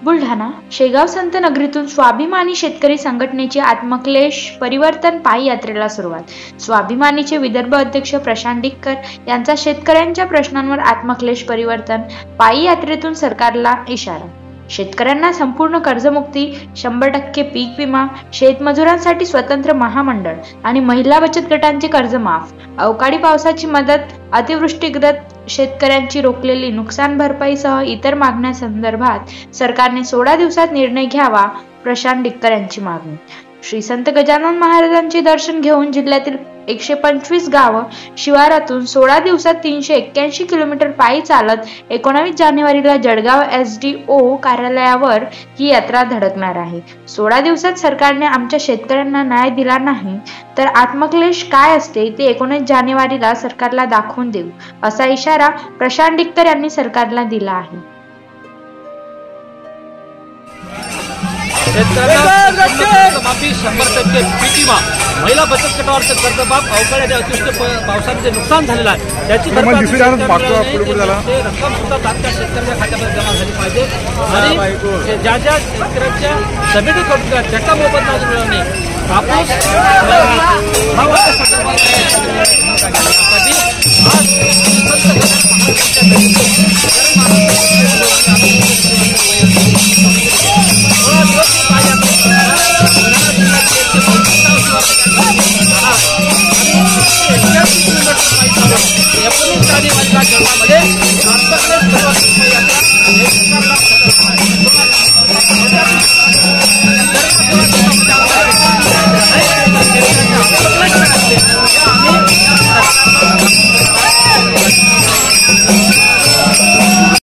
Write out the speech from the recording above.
बुलढाणा शेगाव संत नगरीतून स्वाभिमानी शेतकरी संघटनेची आत्मक्लेश परिवर्तन पायी यात्रेला सुरुवात। स्वाभिमानीचे विदर्भ अध्यक्ष प्रशांत डिक्कर यांचा शेतकऱ्यांच्या प्रश्नांवर आत्मक्लेश परिवर्तन पायी यात्रेतून सरकारला इशारा। शेतकऱ्यांना संपूर्ण कर्जमुक्ती, 100% पीक विमा, शेतमजुरांसाठी स्वतंत्र महामंडळ आणि महिला बचत गटांचे कर्ज माफ, अवकाळी पावसाची मदत, अतिवृष्टीग्रस्त शेतकऱ्यांची रोखलेली नुकसान भरपाईसह इतर मागण्यांसंदर्भात सरकारने 16 दिवसात निर्णय घ्यावा, प्रशांत डिक्कर यांची मागणी। श्री संत गजानन महाराजांचे दर्शन घेऊन जिल्ह्यातील 125 गाव शिवारातून 16 दिवसात 381 किलोमीटर पायी चालत 19 जानेवारीला जळगाव SDO कार्यालयावर ही यात्रा धडकणार आहे। 16 दिवसात सरकारने आमच्या शेतकऱ्यांना न्याय दिला नाही तर आत्मक्लेश काय असते ते 19 जानेवारीला सरकारला दाखवून देऊ, असा इशारा प्रशांत डिक्कर यांनी सरकारला दिला आहे। माफी, 100% पीक विमा, महिला बचत गटावरचं कर्जमाफ, अवकाळी अतिवृष्टी पावसाचे नुकसान झालेलं आहे त्याची रक्कम सुद्धा तात्काळ शेतकऱ्यांच्या खात्यामध्ये जमा झाली पाहिजे आणि ज्या ज्या शेतकऱ्यांच्या समितीकडून चक्का मोबदला मिळवणे, कापूस भावाच्या संदर्भात